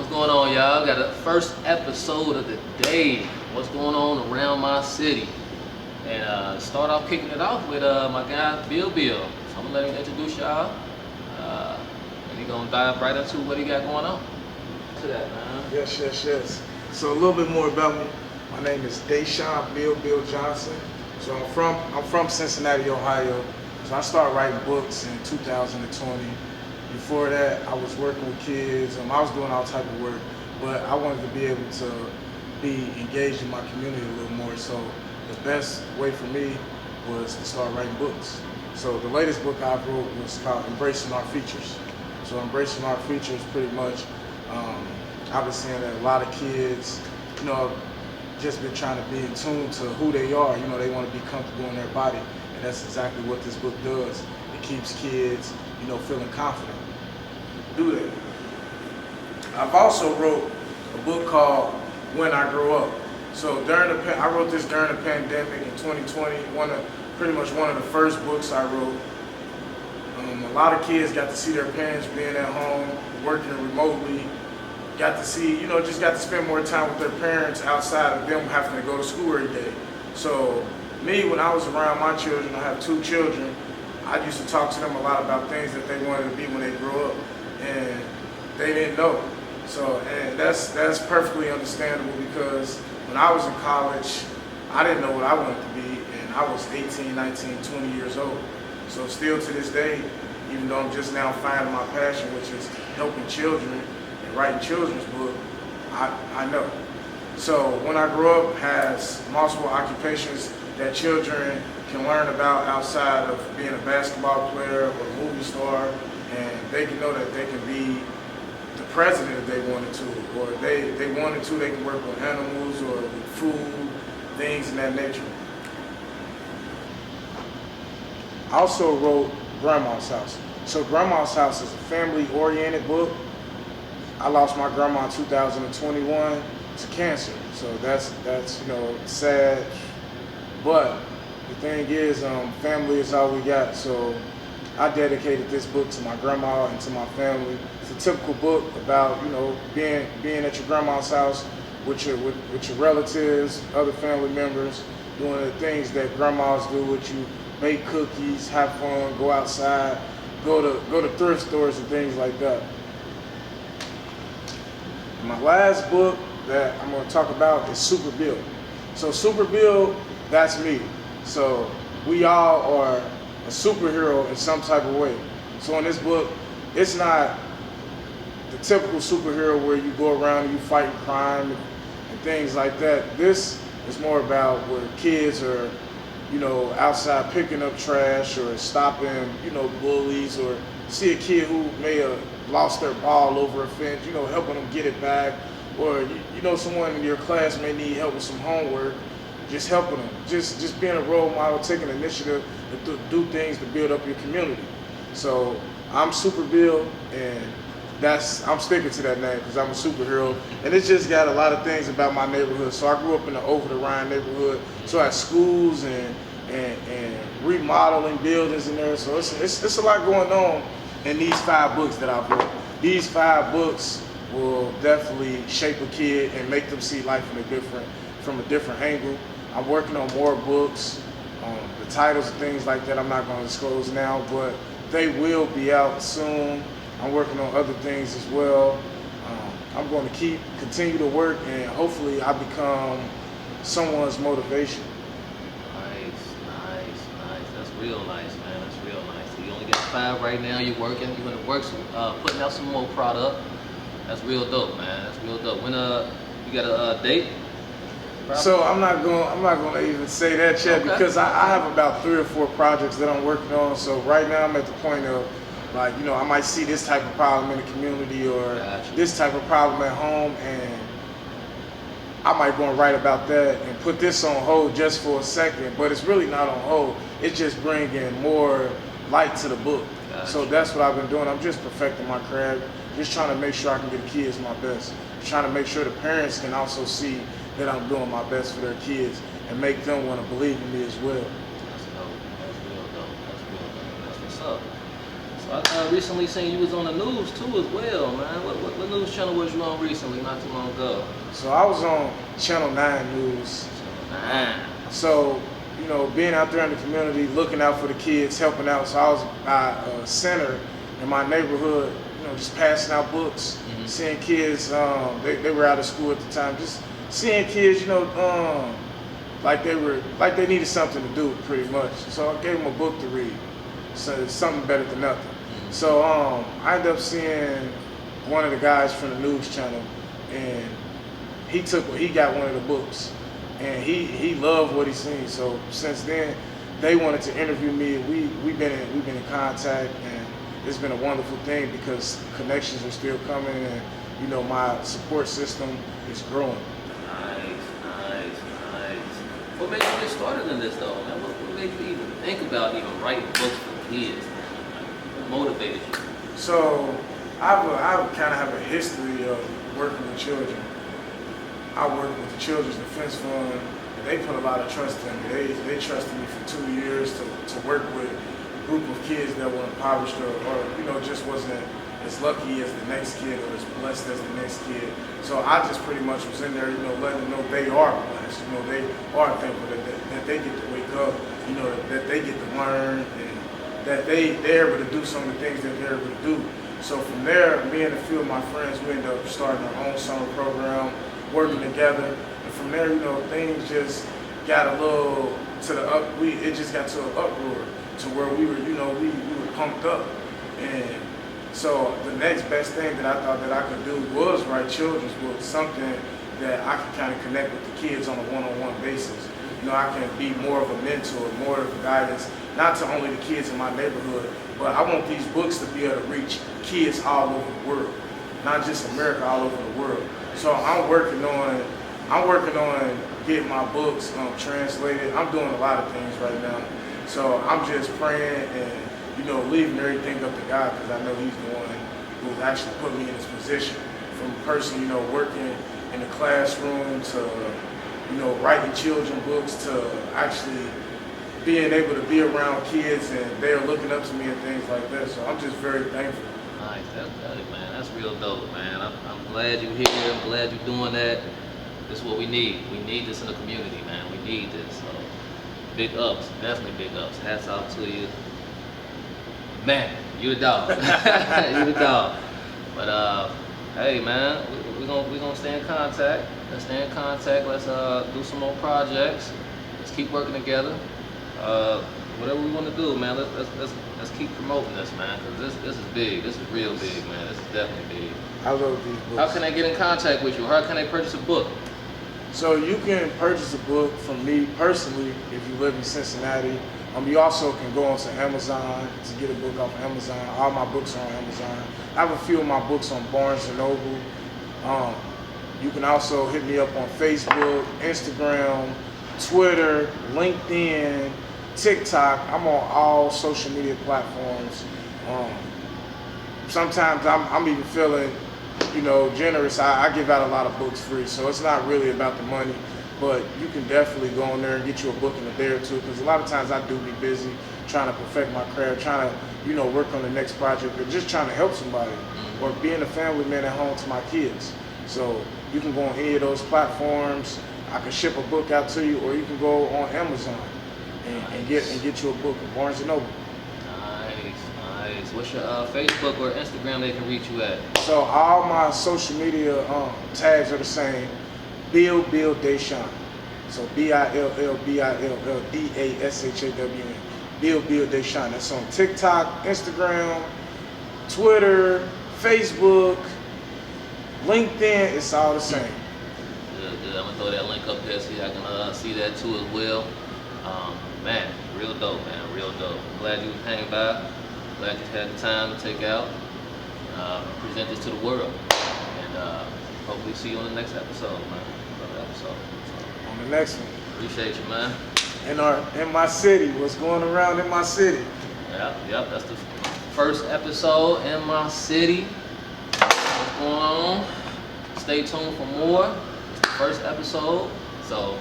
What's going on, y'all? Got the first episode of the day. What's going on around my city? And start off kicking it off with my guy Bill. So I'm gonna let him introduce y'all. And he's gonna dive right into what he got going on. To that, man. Yes. So a little bit more about me. My name is Dashawn Bill Johnson. So I'm from Cincinnati, Ohio. So I started writing books in 2020. Before that, I was working with kids. I was doing all type of work, but I wanted to be able to be engaged in my community a little more. So the best way for me was to start writing books. So the latest book I wrote was called Embracing Our Features. So Embracing Our Features, pretty much, I've been seeing that a lot of kids, just been trying to be in tune to who they are. They want to be comfortable in their body, and that's exactly what this book does. It keeps kids, feeling confident. Do that. I've also wrote a book called When I Grow Up. So I wrote this during the pandemic in 2020. Pretty much one of the first books I wrote. A lot of kids got to see their parents being at home, working remotely. Got to see, just got to spend more time with their parents outside of them having to go to school every day. So me, when I was around my children, I have 2 children, I used to talk to them a lot about things that they wanted to be when they grow up, and they didn't know. So, and that's perfectly understandable, because when I was in college, I didn't know what I wanted to be, and I was 18, 19, 20 years old. So still to this day, even though I'm just now finding my passion, which is helping children and writing children's book, I know. So When I Grow Up has multiple occupations that children can learn about outside of being a basketball player or a movie star, and they can know that they can be the president if they wanted to, or they wanted to, they can work with animals or with food, things in that nature. I also wrote Grandma's House. So Grandma's House is a family-oriented book. I lost my grandma in 2021 to cancer, so that's sad. But the thing is, family is all we got. So I dedicated this book to my grandma and to my family. It's a typical book about being at your grandma's house with your relatives, other family members, doing the things that grandmas do with you. Make cookies, have fun, go outside, go to thrift stores and things like that. My last book that I'm going to talk about is Super Bill. So Super Bill, that's me. So we all are a superhero in some type of way. So in this book, it's not the typical superhero where you go around and you fight crime and things like that. This is more about where kids are outside picking up trash or stopping, bullies, or see a kid who may have lost their ball over a fence, helping them get it back, or someone in your class may need help with some homework, just helping them, just being a role model, taking initiative to do things to build up your community. So I'm Super Bill, and I'm sticking to that name because I'm a superhero, and it's just got a lot of things about my neighborhood. So I grew up in the Over the Rhine neighborhood, so I had schools and remodeling buildings in there. So it's a lot going on in these 5 books that I've wrote. These 5 books will definitely shape a kid and make them see life from a different angle. I'm working on more books. The titles and things like that I'm not going to disclose now, but they will be out soon. I'm working on other things as well. I'm going to continue to work, and hopefully I become someone's motivation. Nice. That's real nice, man. That's real nice. So you only got 5 right now. You're working. You're gonna work putting out some more product. That's real dope, man. That's real dope. When you got a date? Probably? So I'm not going to even say that yet, okay, because I have about 3 or 4 projects that I'm working on. So right now I'm at the point of, I might see this type of problem in the community, or this type of problem at home, and I might go and write about that and put this on hold just for a second, but it's really not on hold. It's just bringing more light to the book. So that's what I've been doing. I'm just perfecting my craft, just trying to make sure I can give the kids my best. Trying to make sure the parents can also see that I'm doing my best for their kids and make them want to believe in me as well. That's dope. That's real dope. That's what's up. So I recently seen you was on the news too as well, man. What news channel was you on recently, not too long ago? So I was on Channel 9 News. Channel 9. So, you know, being out there in the community, looking out for the kids, helping out. So I was by a center in my neighborhood, you know, just passing out books, seeing kids, they were out of school at the time, just seeing kids, you know, like they needed something to do pretty much. So I gave them a book to read. So it's something better than nothing. So I ended up seeing one of the guys from the news channel, and he got one of the books, and he loved what he seen. So since then, they wanted to interview me. We've been in contact, and it's been a wonderful thing because connections are still coming, and you know my support system is growing. Nice. What made you get started in this though, man? What made you even think about even writing books for kids? What motivated you? So I kind of have a history of working with children. I work with the Children's Defense Fund, and they put a lot of trust in me. They trusted me for 2 years to work with a group of kids that were impoverished or you know just wasn't as lucky as the next kid or as blessed as the next kid. So I just pretty much was in there, you know, letting them know they are blessed. You know, they are thankful that they get to wake up, you know, that they get to learn, and that they're able to do some of the things that they're able to do. So from there, me and a few of my friends, we ended up starting our own summer program, working together. And from there, you know, things just got a little to the up. It just got to an uproar to where we were, you know, we were pumped up. And so the next best thing that I thought that I could do was write children's books, something that I could kind of connect with the kids on a one-on-one basis. You know, I can be more of a mentor, more of a guidance, not to only the kids in my neighborhood, but I want these books to be able to reach kids all over the world, not just America, all over the world. So I'm working on getting my books translated. I'm doing a lot of things right now. So I'm just praying and, you know, leaving everything up to God, because I know He's the one who actually put me in this position. From a person, you know, working in the classroom to, you know, writing children's books to actually being able to be around kids and they're looking up to me and things like that. So I'm just very thankful. Nice, man. That's real dope, man. I'm glad you're here. I'm glad you're doing that. This is what we need. We need this in the community, man. We need this. So big ups, definitely big ups. Hats off to you, man. You the dog. You the dog. But hey, man, we gonna stay in contact. Let's stay in contact. Let's do some more projects. Let's keep working together. Whatever we want to do, man. Let's keep promoting this, man. Cause this is big. This is real big, man. This is definitely big. I love these books. How can they get in contact with you? How can they purchase a book? So you can purchase a book from me personally if you live in Cincinnati. You also can go onto Amazon to get a book off of Amazon. All my books are on Amazon. I have a few of my books on Barnes & Noble. You can also hit me up on Facebook, Instagram, Twitter, LinkedIn, TikTok. I'm on all social media platforms. Sometimes I'm even feeling, you know, generous. I give out a lot of books free, so it's not really about the money, but you can definitely go in there and get you a book in a day or two, because a lot of times I do be busy trying to perfect my craft, trying to, you know, work on the next project, or just trying to help somebody, or being a family man at home to my kids. So you can go on any of those platforms. I can ship a book out to you, or you can go on Amazon and get you a book at Barnes & Noble. Nice. What's your Facebook or Instagram they can reach you at? So all my social media tags are the same. BillBillDashawn. So BillBillDashawn. BillBillDashawn. That's on TikTok, Instagram, Twitter, Facebook, LinkedIn. It's all the same. Good. I'm gonna throw that link up there so y'all can see that too as well. Man, real dope, man. Real dope. Glad you came by. Glad you had the time to take out, present this to the world, and hopefully see you on the next episode, man. On the next one. Appreciate you, man. In my city, what's going around in my city? Yep. That's the first episode in my city. What's going on? Stay tuned for more. It's the first episode, so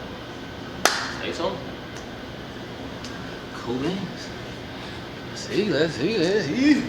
stay tuned. Cool beans. Let's see.